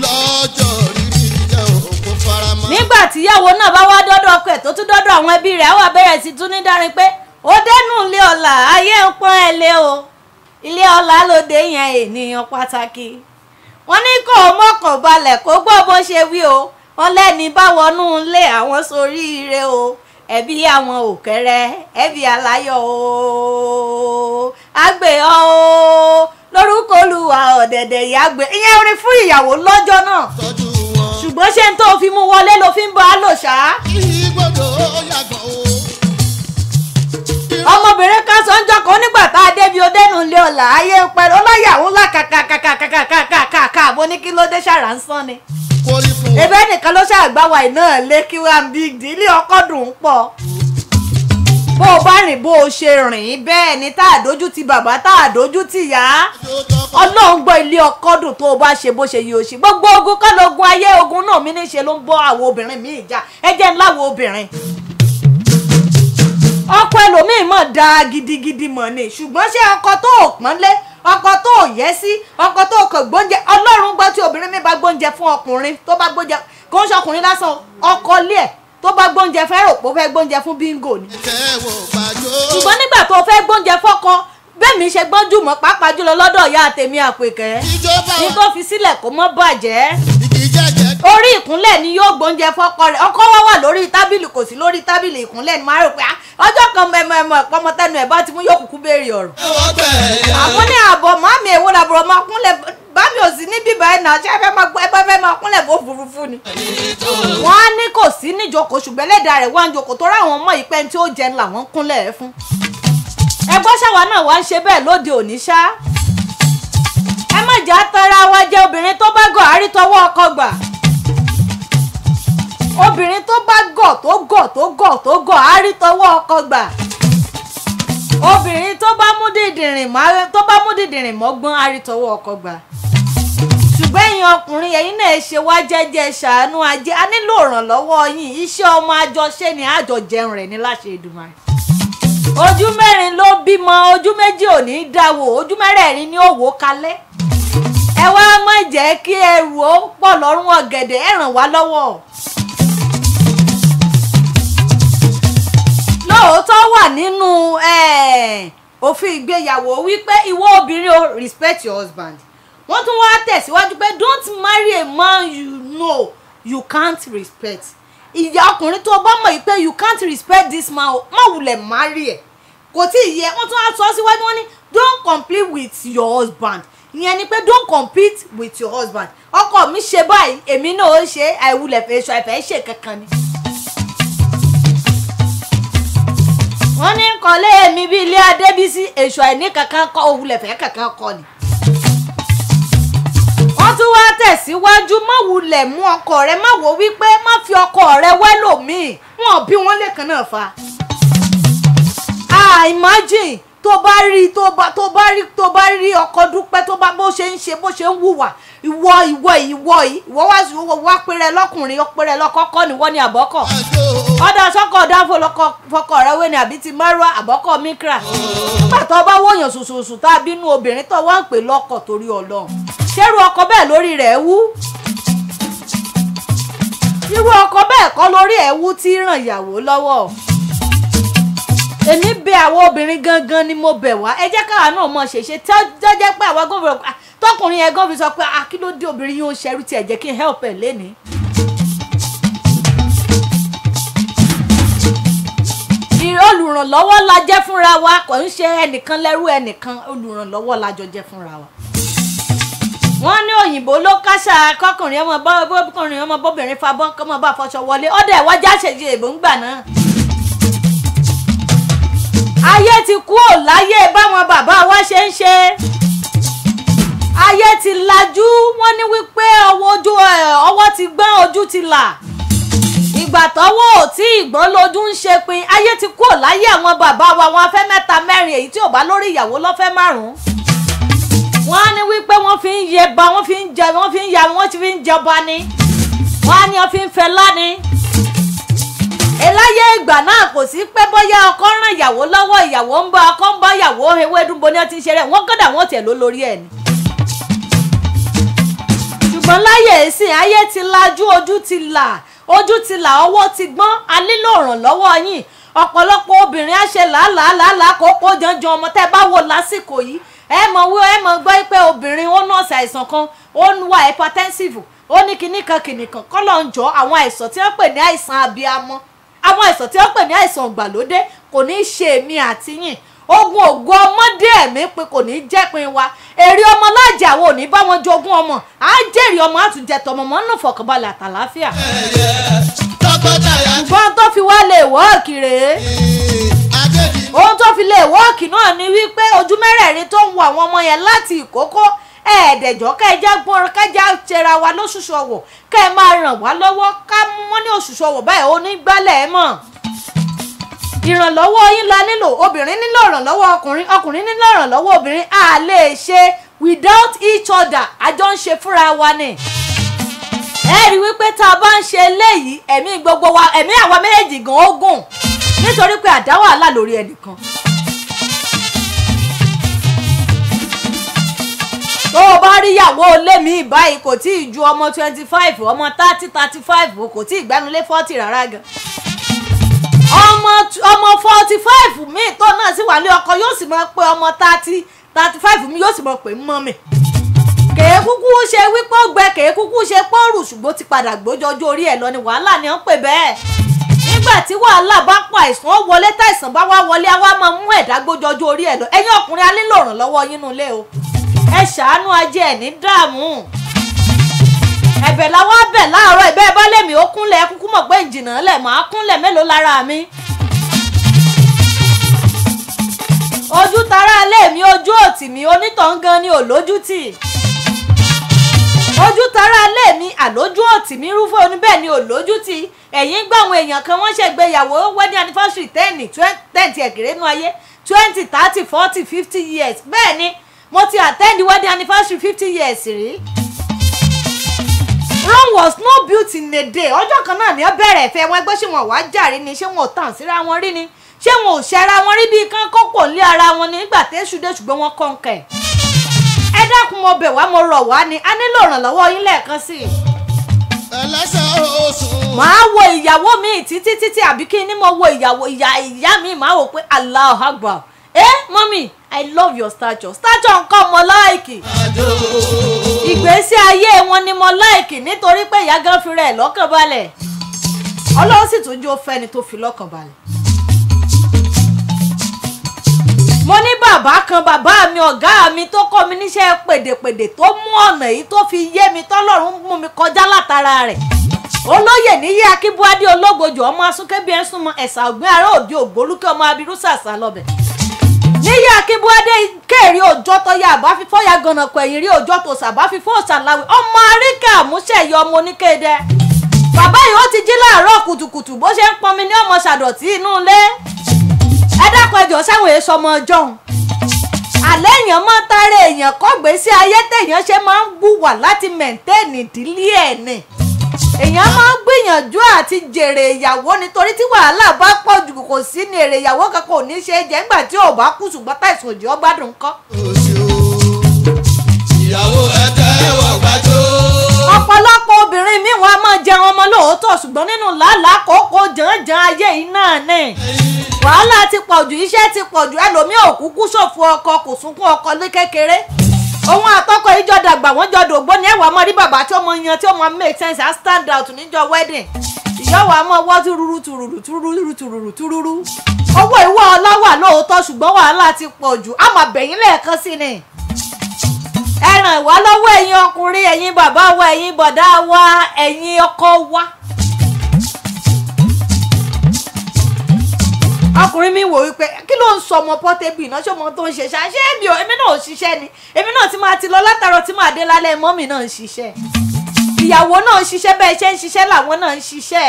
lọ́jọ́ rírí ìjà òkú faramọ́. nígbà tíyàwó náà bá wá dọ́dọ̀ ọkọ ẹ̀ tó tún dọ́dọ̀ àwọn ẹbí rẹ̀ àwọn abẹ́rẹ́ sí tún ní dárin pé ó dẹ́nu ilé ọ̀la ayé ń pọ́n ẹ lé o ilé ọ̀la lóde yẹn ènìyàn pàtàkì wọ́n ní kó o mọ̀kàn balẹ̀ kó gbọ́ bó ṣe wí o wọ́n lẹ́ni bá wọnú ilé àwọn soríire o ẹbí àwọn òkèrè ẹbí aláyọ̀ o àgbẹ̀ o lórúkọ Olúwa ọ̀dẹ̀dẹ̀ ìyàgbé ìyẹn orin fún ìyàwó lọ́jọ́ náà ṣùgbọ́n ṣé n tó fi mú wọlé ló fi ń bá a lò ṣá. ọmọbìnrin kan sọ ń jọkọ nígbà tá a débi odẹ́nu ilé ọ̀la ayé ń pẹ́rẹ́ ọlọ́yàwó ńlá kàkàkàkàkàkàkà bó ní kí ló dé ṣàrà ń sán ni. ebe nìkan ló ṣàgbáwa iná lé kí wá ń bí ìdílé ọkọ dùn ún pọ̀. bó o bá rìn bó o ṣe rìn bẹ́ẹ̀ ni tá a dójú ti bàbá tá a dójú ti yá. ọlọ́run gbọ́ ilé ọkọ dùn tó o bá ṣe bó ṣe yí o ṣe gbogbo ogun kọ́ lógun ayé ogun náà mi ní ṣe ló ń bọ́ àwọn obìnrin mi ìjà ẹ jẹ́ ńlá wo obìnrin ọkọ ẹlòmíì mọ̀ dáa gidigidi mọ̀ ni ṣùgbọ́n ṣé ọkọ tó ò pọ́nlé ọkọ tó ò yẹ sí ọkọ tó ò kàn gbóúnjẹ ọlọ́run gbọ́ tí obìnrin mi bá gbóúnjẹ fún ọkùnrin tó bá gbóúnjẹ kò ń ṣọkùnrin lásán ọkọ lé ẹ̀ tó bá gbóúnjẹ fẹ́ rò pé ó fẹ́ gbóúnjẹ fún bíngò ni. ṣùgbọ́n nígbà tó fẹ́ gbóúnjẹ fọ́kọ bẹ́ẹ̀ mi ṣe gbọ́njú mọ́ pàápàá jùlọ lọ́dọ̀ ìyá tèmi àpèkẹ́ ní tó fi sílẹ̀ kó mọ́ bàjẹ́ orí ìkúnlẹ̀ ni yóò gbóúnjẹ fọ́kọ rẹ̀ ọkọ wá wà lórí tábìlì kò sí lórí tábìlì ìkúnlẹ̀ ni máa rò pé ọjọ́ kan mẹ́mọ́ ẹ̀pọ́mọ tẹnu ẹ̀ bá ti mú yóò kúkú béèrè ọ̀rọ̀. àwọn ní àbọ̀ màmí èwo làbúrò máa kúnlẹ̀ bámi ò sí ní bíbá ẹ̀ náà ṣé ẹ fẹ́ máa kúnlẹ̀ bó furuufú ni. wọ́n á ní kò sí níjókòó ṣùgbọ́n ẹlẹ́dàá rẹ̀ wá ń jókòó tó ráwọn ọmọ yìí pẹ́ tí ó jẹun làwọn kúnlẹ̀ ẹ̀ fún. ẹgbọ́n ṣàwa náà wá ń ṣe bẹ́ẹ̀ lóde òní ṣá. ẹ má jà tara wa jẹ obìnrin tó bá gọ̀ àrítọwọ́ ọkọ gbà obìnrin tó bá gọ̀ á rí tọwọ́ ọkọ gbà obìnrin tó bá mú dìdìrìn mọ́gbọ́n á rí tọwọ́ ọkọ gbà ṣùgbọ́n ẹ̀yin ọkùnrin ẹ̀yin náà ṣe wá jẹ́jẹ́ ṣàánú ajé a nílò ìrànlọ́wọ́ yín iṣẹ́ ọmọ àjọṣe ni àjọ jẹun rẹ̀ ní láṣẹ Èdùmàrè ojú mẹ́rin ló bímọ ojú méjì ò ní dáwò ojú mẹ́rẹ̀ẹ̀rin ni ó wò kalẹ̀ ẹ wá má jẹ́ kí ẹrù ó pọ̀ lọ́rùn ọ̀gẹ̀dẹ̀ ẹ ràn wá lọ́wọ́. lóòótọ́ wà nínú òfin ìgbéyàwó wípé ìwọ obìnrin o respect your husband wọ́n tún wá tẹ̀síwájú pé don't marry a man you know you can't respect ìyá ọkùnrin tó bá mọ̀ pé you can't respect this man o má wulẹ̀ marry ẹ̀ kò tí ì yẹ wọ́n tún wá sọ síwájú wọn ní don't compete with your husband ìyẹn ni pé don't compete with your husband ọkọ mi ṣe báyìí èmi náà ó ṣe àìwulẹ̀ fẹ́ ṣe kankan ni. wọ́n ní kọ́lé mi bí ilé Adébísí èṣù àìní kankan kọ́ òwúlẹ̀ fẹ́ kankan kọ́ ni. wọ́n tún wá tẹ̀síwájú má wulẹ̀ mú ọkọ rẹ má wò wípé má fi ọkọ rẹ wẹ́lòmíì wọn bí wọ́n lẹ́kan náà fa. imagine tó bá rí ọkọ Dúpẹ́ tó bá bó ṣe ń wùwà ìwọ wá péré lọ́kùnrin ó péré lọ́kọ́kọ́ níwọ ni àbọ́kọ̀ ọ̀dà sọ́kọ̀ dáfò fọkọ̀ rẹ wé ni àbí ti márùá àbọ́kọ̀ mikra nígbà tó bá wòyàn sùsùsù tá a bínú obìnrin tó wá ń pè lọ́kọ̀ torí Ọlọ́run ṣérú ọkọ bẹ́ẹ̀ lórí rẹ̀ wú irú ọkọ bẹ́ẹ̀ kọ́ lórí ẹ̀ wú tí ràn ìyàwó lọ́wọ́ èmi bẹ àwọn obìnrin gangan ni mo bẹ̀ wá ẹ jẹ́ káwa náà mọ̀ ṣèṣe jẹ́ pé àwọn gómìnà tọkùnrin yẹn gómìnà sọ pé kí ló dé obìnrin yóò ṣerú tí ẹ jẹ́ kí n help ẹ̀ lénìí. olùrànlọ́wọ́ la jẹ́ fúnra wa kò ń ṣe ẹnìkan lẹ́rú ẹnìkan olùrànlọ́wọ́ la jọ jẹ́ fúnra wa. wọ́n ní òyìnbó ló káṣá kọkùnrin ọmọ bóbìnrin fabọ́n kọ́mọ bá fọṣọ wọlé ọ̀dẹ̀ wájà ṣèṣe èbó ń gbà náà. ayé ti kú ò láyé báwọn bàbá wa ṣe ń ṣe ayé ti lajú wọ́n ní wípé ọwọ́ ti gbọ́n ojú ti là ìgbà tọ́wọ́ ò tí ìgbọ́n lójú ń ṣe pin ayé ti kú ò láyé àwọn bàbá wa wọn fẹ́ mẹ́ta mẹ́rin èyí tí ò bá lórí ìyàwó lọ́fẹ́ márùn-ún wọ́n á ní wípé wọ́n fi ń yẹba wọ́n fi ń jẹ wọ́n fi ń ya wọ́n ti fi ń jọba ni wọ́n á ní wọ́n fi ń fẹ́ láni eláyé ìgbà náà kò sí pé bóyá ọkọ ràn ìyàwó lọ́wọ́ ìyàwó ń bá ọkọ ń bá ìyàwó ewédúnbo ní ọtí ń ṣeré wọ́n kọ́dà wọ́n tiẹ̀ ló lórí ẹ̀ ni ṣùgbọ́n láyé ìsìn ayé ti lajú ojú ti là ọwọ́ ti gbọ́n a nílò ìrànlọ́wọ́ yín ọ̀pọ̀lọpọ̀ obìnrin á ṣe làálàá kókó janjan ọmọ tẹ́ bá wò lásìkò yìí ẹ mọ̀ gbọ́ pé obìnrin ó nọ́ọ̀sì àìsàn kan ó ń wá hypertensive ó ní kìnnìkan kọ́lọ̀ ń jọ àwọn àìsàn tí wọ́n pè ní àìsàn abiyamọ àwọn àìsàn tí wọ́n pè ní àìsàn ìgbàlódé kò ní ṣe èmi àti yín ogun ògo ọmọdé ẹ̀mí pé kò ní jẹ́ pin wa èrè ọmọ lájà wo ní bá wọn jogún ọmọ á jèrè ọmọ àtúnjẹ tọmọ mọ́ nù fọkànbalẹ̀ àtàláfíà. ṣùgbọ́n tó fi wá lè wọ́ọ̀kì rèé ohun tó fi lè wọ́ọ̀kì náà ni wípé ojú mẹ́rẹ̀ẹ̀rin tó ń wo àwọn ọmọ yẹn láti ìkókó ẹ̀ẹ́dẹ̀jọ́ kẹjá gbọ́n kẹjá ṣera wa lóṣooṣù ọ̀wọ̀ kẹ́ ẹ máa ràn wá lọ́wọ́ ká mọ́ ní oṣooṣù ọ̀wọ̀ báyìí onígbálẹ̀ ẹ̀ mọ̀ ìrànlọ́wọ́ yín la nílò obìnrin nílò ìrànlọ́wọ́ ọkùnrin nílò ìrànlọ́wọ́ obìnrin a lè ṣe without each other àjọ ń ṣe fúnra wa ni ẹ rí wípé tá a bá ń ṣe eléyìí ẹ̀mí gbogbo wa ẹ̀mí àwa méjèèjì gan ó gùn nítorí pé àdá wàhálà lórí ẹnìkan tó o bá rí ìyàwó ilé mi báyìí kò tí ì ju ọmọ 25 ọmọ 30-35 kò tí ì gbẹ́nulé 40 rárá gan ọmọ 45 mi tó náà sì wà lé ọkọ yóò sì máa pé ọmọ 30-35 mi yóò sì máa pè mọ́ mi kèé kúkú ṣe wípé ó gbẹ kèé kúkú ṣe pọ́ọ̀rù ṣùgbọ́n ti padà gbójọjú orí ẹ̀ lọ ni wàhálà ni wọ́n pè bẹ́ẹ̀ nígbà tí wàhálà bá pọ̀ àìsàn ó wọlé táìsàn bá wá wọlé á wá máa mú ẹ̀dá gbójọjú orí ẹ̀ lọ ẹ̀yin ọkùnrin á nílò ìrànlọ́wọ́ yín nínú ilé o ẹ ṣàánú ajé ẹ̀ ní dààmú ẹ̀bẹ̀ làwọn abẹ̀ láàárọ̀ ìbẹ́ bá lèmi ó kúnlẹ̀ ẹ kúkú mọ̀ pé ìjìnà lẹ̀ máa kúnlẹ̀ mélòó lára mi ojú tara lé mi ojú òtì mi onítàn gan ni ò lójú tì ojú tara lé mi àlójú òtì mi rúfọ́ oníbẹ̀ ni ò lójú tì ẹ̀yìn gbọ́ àwọn èèyàn kan wọ́n ṣègbéyàwó wedding anniversary 10 ti ẹ̀kẹ́rẹ́ nú ayé 20 30 40 50 years bẹ́ẹ̀ ni mo ti attend wedding anniversary 50 years rí Rome was not built in a day ọjọ́ kan náà ni ó bẹ̀rẹ̀ ìfẹ́ wọn ẹgbẹ́ ṣé wọn wá jàre ni ṣé wọn ò tàn síra wọn rí ni ṣé wọn ò ṣẹra wọn rí bíi kán kókò lé ara wọn ní nígbà tẹ́sù dé ṣùgbọ́n wọn kọ̀ǹkẹ̀ ẹ dákun mo bẹ̀ wá mo rọ̀ wá ni a nílò ìrànlọ́wọ́ yín lẹ́ẹ̀kan sí i. màá wo ìyàwó mi títí àbí kí ni mo wo ìyá mi màá wò pé Allahu Akbar mọ́mí I love your stature nǹkan mo láìkì ìgbésí ayé wọn ni mo láìkì nítorí pé ìyá gan fi rẹ̀ lọ́kàn balẹ̀ Ọlọ́run sì tún jó fẹ́ni tó fi lọ́kàn balẹ̀. mo ní bàbá mi ọ̀gá mi tó kọ́ mi níṣẹ́ pèdèpèdè tó mú ọ̀nà èyí tó fi yé mi tọ́lọ́run mú mi kọjá látara rẹ̀ olóyè níyí akíbúadé ológbòjò ọmọ asúnkẹ́bí ẹ̀ súnmọ́ ẹ̀sà ọ̀gbìn ará òde ògbólúkẹ́ ọmọ abirú sàṣà lọ́bẹ̀ níyí akíbúadé kéèrè òjò tó yá àbá fífọ́ ya gànàkọ̀ ẹ̀yìn rí òjò tó sàbá fífọ́ òṣàláwì ọmọ àríkà àmúṣẹ̀yọ ọmọ oníkéde bàbá yìí ó ti jí láàárọ̀ kùtùkùtù bó ṣe ń pọnmi ní ọmọ ṣàdọ̀tí inú ilé ẹ dákun ẹjọ́ sáwọn èso ọmọ ọjọ́un àlẹ́ èèyàn máa ń tara èèyàn kọ́gbé sí ayé téèyàn ṣe máa ń wùwà láti mẹ̀ǹtẹ́ẹ̀nì ìdílé ẹ̀ nì èèyàn máa ń gbìyànjú àti jèrè ìyàwó nítorí tí wàhálà bá pọ̀ jù kò sí ní èrè ìyàwó kankan ò ní ṣe é jẹ́ nígbà tí ò bá kú ṣùgbọ́n táìsùn òjì ó gbádùn ńkọ́. ìyàwó ẹ tẹ́wọ̀ gbàjọ́. ọ̀pọ̀lọpọ̀ obìnrin míì wọn a máa jẹun ọmọ lóòótọ́ ṣùgbọ́n nínú làálàá kókó jàǹjàǹ ayé yìí náà ni wàhálà ti pọ̀jù iṣẹ́ ti pọ̀jù ẹlòmíì ò kúkú ṣòfò ọkọ kò sunkún ọkọ ní kékeré òun àtọkọ ìjọ dàgbà wọn jọ dògbó ní ẹwà mọ rí bàbá tí ó mọ yan tí ó mọ make sense and stand out níjọ wedding ìyàwó àmọ́ wọ́ túrúrú owó ìwọ ọlọ́wà lóòótọ́ ṣùgbọ́n wàhálà ti pọ̀jù àmọ́ bẹ̀yìn lẹ́ẹ̀kan sí ni ẹ ràn wá lọ́wọ́ ẹ̀yin ọkùnrin ẹ̀yin bàbá wa ẹ̀yin bọ̀dá wa ẹ̀yin ọkọ wa ọkùnrin mi wò wípé kí ló ń sọ ọmọ Portable náà ṣé ọmọ tó ń ṣe ṣáṣẹ́ èmi náà ò ṣiṣẹ́ ni èmi náà ti máa ti lọ látàrọ tí máa dé lálẹ́ mọ́mì náà ń ṣiṣẹ́ ìyàwó náà ń ṣiṣẹ́ bẹ́ẹ̀ ṣe ń ṣiṣẹ́ làwọn náà ń ṣiṣẹ́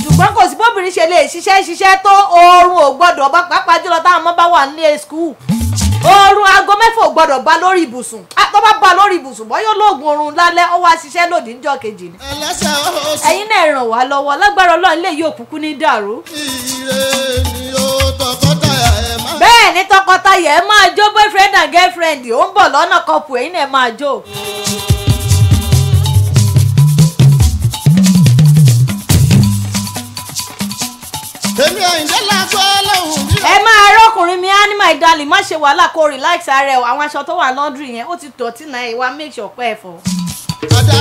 ṣùgbọ́n kò sí bóbìnrin ṣe lè ṣiṣẹ́ tó oorun ò gbọ́dọ̀ bá pàápàá jùlọ táwọn ọmọ bá wà nílé skul oorun aago 6 ò gbọ́dọ̀ bá lórí ibùsùn tó bá bá lórí ibùsùn bọ́yọ́ lóògùn oorun lálẹ́ ó wá ṣiṣẹ́ lòdì níjọ́ kejì ni ẹ̀yin náà ràn wá lọ́wọ́ lágbára Ọlọ́run lè yóò kúkú ní dàrú. bẹ́ẹ̀ ni tọkọtaya ẹ máa jó boyfriend and girlfriend ó ń bọ̀ lọ́nà kọ́pù ẹ̀yin náà máa jó. ẹ máa rọkùnrin mi Animal ìdálì má ṣe wàhálà kó relax ara ẹ àwọn aṣọ tó wà laundry yẹn ó ti dọ̀tí náà ìwà make sure pé ẹ fọ.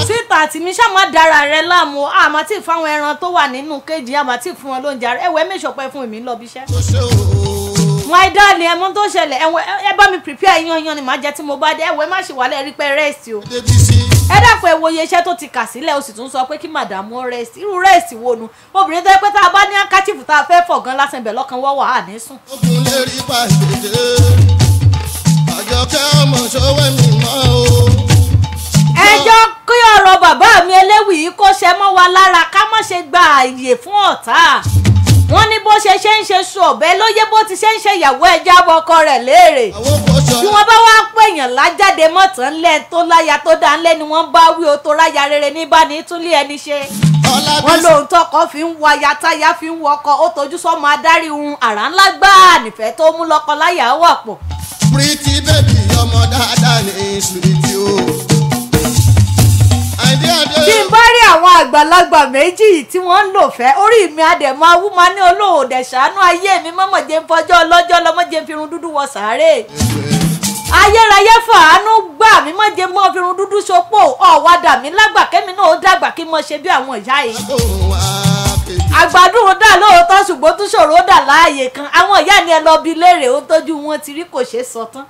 síta àti mi ṣáà má dára rẹ láàmú àmọ́ tí fáwọn ẹran tó wà nínú kéjì àmọ́ tí fún wọn lóúnjẹ ẹ wẹ́ make sure pé fún mi lọ bí iṣẹ́. my darling ẹmọ tó ṣẹlẹ̀ ẹ bá mi prepare yan ni màá jẹ tí mo bá dé ẹ wẹ́ má ṣe wàhálà ẹ rí pé rest o. ẹ dàpọ̀ ìwòye iṣẹ́ tó ti kà sílẹ̀ o sì tún sọ pé kí màdàmú rest irú rest wo nu obìnrin tó yẹ pé tá a bá ní handkerchief tá a fẹ́ fọ̀ gan lásán ibẹ̀ lọ́kàn wọ́wọ́ à ní sùn. ogun lè rí pàdé àjọkẹ́ ọmọ ṣọwọ́ mi mọ́ o. ẹjọ́ kí ọ̀rọ̀ bàbá mi eléwìí kó ṣe mọ́ wa lára ká má ṣe gba àyè fún ọ̀tá wọ́n ní bó ṣe ń ṣe sùn ọ̀bẹ lóye bó ti ṣe ń ṣe ìyàwó ẹja ọkọ rẹ̀ léèrè tí wọ́n bá wá pèèyàn lájáde mọ́tàn lẹ́ tó láya tó dá ńlẹ́ ni wọ́n bá wí o tó ráya rere ní bá ní túnlé ẹni ṣe wọ́n lóun tọkọ fi ń wáya táyà fi ń wọkọ ó tojú sọ́mọ adarí ohun àrà ńlá gbáà nífẹ̀ẹ́ tó mú lọ́kọ láyà wà pọ̀. Pretty baby ọmọ dáadáa ní sùrìtì o. tí n bá rí àwọn àgbàlagbà méjì tí wọ́n ń lò fẹ́ orí mi àdẹ̀mọ́ awúmọ́ ní olóòdẹ̀ ṣàánú ayé mi mọ́mọ́ jẹ́ ń fọjọ́ ọlọ́jọ́ lọ́mọ́ jẹ́ ń firun dúdú wọ sàárè ayérayé fàánú gbà mí mọ́ jẹ́ mọ́ firun dúdú sopó ọ̀wádà mi lágbà kẹ́mi náà ó dàgbà kí mo ṣe bí àwọn ìyá yìí àgbàdùn dà lóòótọ́ ṣùgbọ́n tún ṣòro dà láàyè kan àwọn ìyá ni ẹ lọ bí léèrè ó tójú wọn ti rí kò ṣeé sọ tán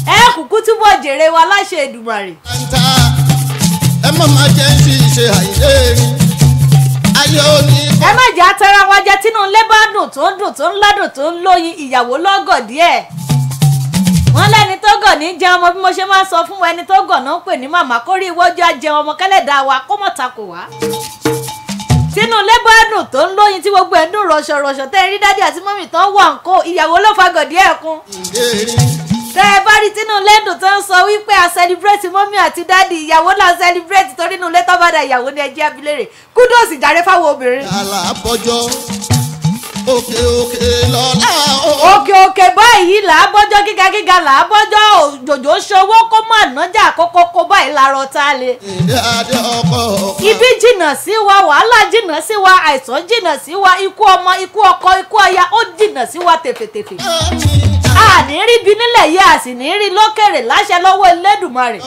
ẹ kúkú túbọ̀ jèrè wa láṣẹ Èdùmàrè. ẹ má má jẹ́ ń ṣe àìlè rí ayé òní. ẹ má jẹ́ atẹ́ra wa jẹ́ tínú ilé bá dùn tó ń ládùn tó ń lóyin ìyàwó lọ́gọ̀ díẹ̀ wọ́n lẹ́ni tó gọ̀ ní jẹun ọmọ bí mo ṣe máa ń sọ fún ẹni tó gọ̀ náà ń pè ní màmá kórí ìwọ́jú ajẹun ọmọ kẹ́lẹ́dàá wa kó mọ̀ takò wá tínú ilé bá dùn tó ń lóyin tí gbogbo ẹ̀ ń dùn rọ̀ṣọ̀rọ̀ṣọ̀ tẹ́ ẹ rí dádì àti mọ́mì tó ń wọ̀ ń kó ìyàwó ló fa gọ̀dí ẹ̀ kún tẹ́ ẹ bá rí tínú ilé dùn tó ń sọ wípé a celebrate mọ́mì àti dádì ìyàwó náà celebrate torí inú ilé tó bá da ìyàwó ní ẹjẹ́ abilérè kúdòsì jàre fáwọn obìnrin. àlàbọ̀jọ́ òkè òkè lọ́la o. òkè báyìí là á bọ́jọ́ gíga là á bọ́jọ́ òjòjò ṣòwò kó má nájà kókó báyìí lárọ̀ tá a lè. ìdí adé ọkọ̀. ibi jìnnà sí wa wàhálà jìnnà sí wa àìsàn jìnnà sí wa ikú ọmọ ikú ọkọ ikú aya ó jìnnà sí wa tèfètèfè. a ní rí bí nílẹ̀ yìí a sì ní rí lókèrè láṣẹ lọ́wọ́ Elédùmarè.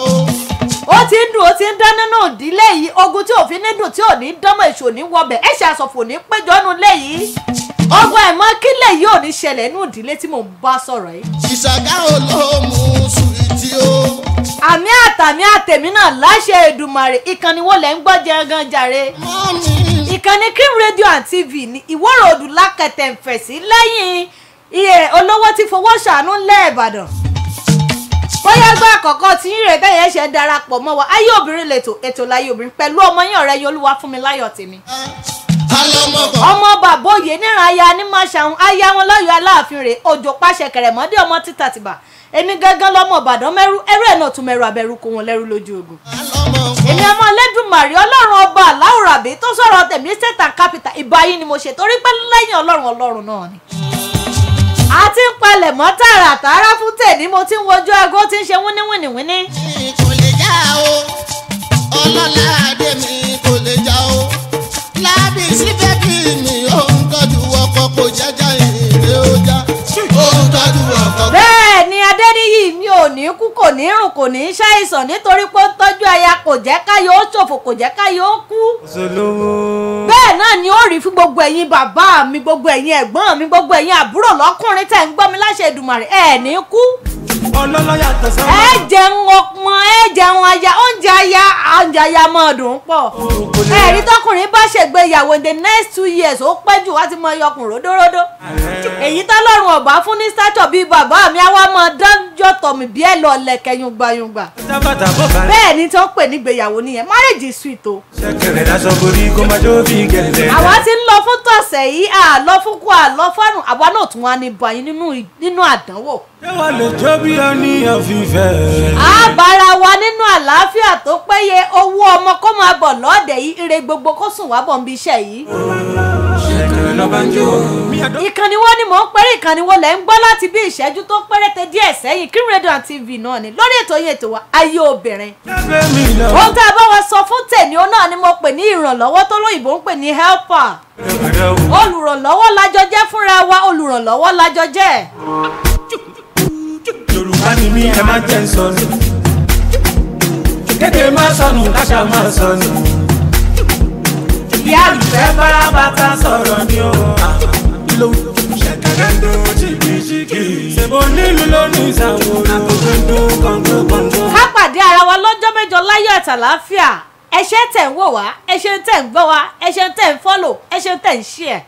ó ti ń dùn ó ti ń dáná náà dílé yìí ogun tí òfin ní dùn tí ò ní dánmọ̀ èso ní wọbẹ̀ ẹ̀ṣẹ̀ àsọ̀fò ní péjọ́nù lé yìí ọgbà ẹ̀mọ́ kílẹ̀ yìí ò ní ṣẹlẹ̀ nínú ìdílé tí mò ń bá sọ̀rọ̀ yìí. ìṣàgá olóòmù sùrìtì o. àmì àtàmì àtẹ̀mí náà láṣẹ Èdùmàrè ìkànnì wo lẹ́ ń gbọ́ jẹun jàre. ìkànnì Cream Radio and TV ní ìwọ́rọ̀ odù lákẹ̀tẹ̀ ń fẹ̀ sí lẹ́yìn iye olówó tí fowó ṣàánú ńlẹ̀ Ìbàdàn. bóyá gbọ́ àkọ́kọ́ tí yín rẹ̀ tẹ́yẹ̀ ṣe darapọ̀ mọ́ wa ayé obìnrin lètò ètò láyé obìnrin pẹ̀lú ọmọ yín ọ̀rẹ́ yín Olúwafúnmiláyọ̀ tèmi. ọmọ bàbá òye níran aya Animashaun aya wọn lọ́yọ̀ Aláàfin rẹ̀ òjò pàṣẹ kẹrẹ̀mọ́dé ọmọ títà tìbà èmi gángan lọ́mọ Ìbàdàn mẹ́rú ẹrú ẹ̀ náà tún mẹ́rú abẹ́rú kó wọn lẹ́rú lójú ogun. èmi ọmọ Ẹlẹ́dùmarè Ọlọ́run ọba aláwùrábí tó sọ̀rọ̀ tẹ̀mí state and capital ìbáyín ni mo ṣe torí pé lẹ́yìn Ọlọ́run náà ni. a ti ń palẹ̀ mọ́ tààràtàrà fún tèmi mo ti ń wojú aago tí ń ṣe wíníwíníwíní. kò lè já o ọlọ́lá adé mi kò lè já o lábì síbẹ̀ bí mi ò ń tọ́jú ọkọ̀ kò jẹ́jà ìrè ó já ó ń tọ́jú ọkọ̀. bẹ́ẹ̀ ni Adéníyì mi ò ní kú kò ní rùn kò ní ṣàìsàn nítorí pé ó ń tọ́jú aya kò jẹ́ káyọ̀ ó ṣòfò kò jẹ́ káyọ̀ ó kú. bẹ́ẹ̀ náà ni ó rí fún gbogbo ẹ̀yin bàbá mi gbogbo ẹ̀yin ẹ̀gbọ́n mi gbogbo ẹ̀yin àbúrò lọ́kùnrin tẹ̀ ń gbọ́ mi láṣẹ Èdùmàrè ẹ̀ ní kú. ọlọ́lọ́ yàtọ̀ sọ́wọ́. ẹ jẹun ọpọn ẹ jẹun aya oúnjẹ aya oúnjẹ ya mọ́ ọdún pọ̀ ẹ̀rí tọkùnrin bá ṣègbéyàwó in the next 2 years ó pẹ́ jù wá ti mọ iyọkùn ródóródó èyí tọ́lọ́run ọ̀bá fún ní stature bíi bàbá mi àwa mọ dánjọ́ tọ̀mì bí ẹ lọ lẹ̀kẹ̀ yungbayungba bẹ́ẹ̀ ni tó ń pè nígbéyàwó nìyẹn marriage is sweet o. àwa ti ń lọ fún tọ̀sẹ̀ yìí lọ fún kú lọ fọ́nù àwa náà tún wá ní báyìí nínú àdánwò. ṣé wàá lè jó bí ọníyàn fífẹ́. a bára wa nínú àlàáfíà tó péye owó ọmọ kó máa bọ̀ lọ́ọ̀dẹ̀ yìí ire gbogbo kó sùn wá bọ̀ ń bí iṣẹ́ yìí. ìkànnì wo ni mò ń pẹ́rẹ́ ìkànnì wo lẹ́ ń gbọ́ láti bí ìṣẹ́jú tó péréte díẹ̀ sẹ́yìn Kí rédíò and TV náà ni lórí ètò yẹn ètò wa ayé obìnrin. ohun tá a bá wa sọ fún tèmi ó náà ni mo pè ní ìrànlọ́wọ́ tó lóyìnbó ń pè ní helper. olùrànlọ́wọ́ lájọ jẹ́ fúnra wa olùrànlọ́wọ́ lájọ jẹ́. Yorùbá ni mí ẹ má jẹ́ sọnù kéde má sọnù káṣá má sọnù ìyá àlùfẹ́ bára bàtà sọ̀rọ̀ ni ó ṣẹ̀kẹ̀rẹ̀ tó ṣìkìṣìkì ṣèbó nílùú lónìí ìsàwọ̀ àkókò kọ̀ǹkọ̀. ká pàdé ara wa lọ́jọ́ mẹ́jọ láyọ̀ àtàláfíà ẹ ṣé tẹ̀ ń wò wá ẹ ṣé tẹ̀ ń gbọ́ wá ẹ ṣé tẹ̀ ń fọ́lò ẹ ṣé tẹ̀ ń share.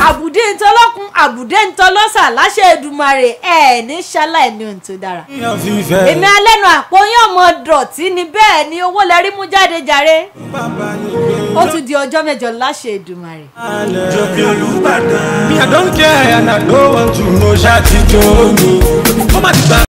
àbùdé ntọ́lọ́kun àbùdé ntọ́lọ́sà láṣẹ Èdùmàrè ẹ̀ ní ṣáláì ní ohun tó dára. èmi alẹ́nu àpò yín ọmọ dọ̀tí ni bẹ́ẹ̀ ni owó lẹ́rí mú jáde jàre. ó tún di ọjọ́ mẹ́jọ láṣẹ Èdùmàrè. jòkè Olúbàdàn mi I don't care and I don't want to know ṣáà ti jó mi.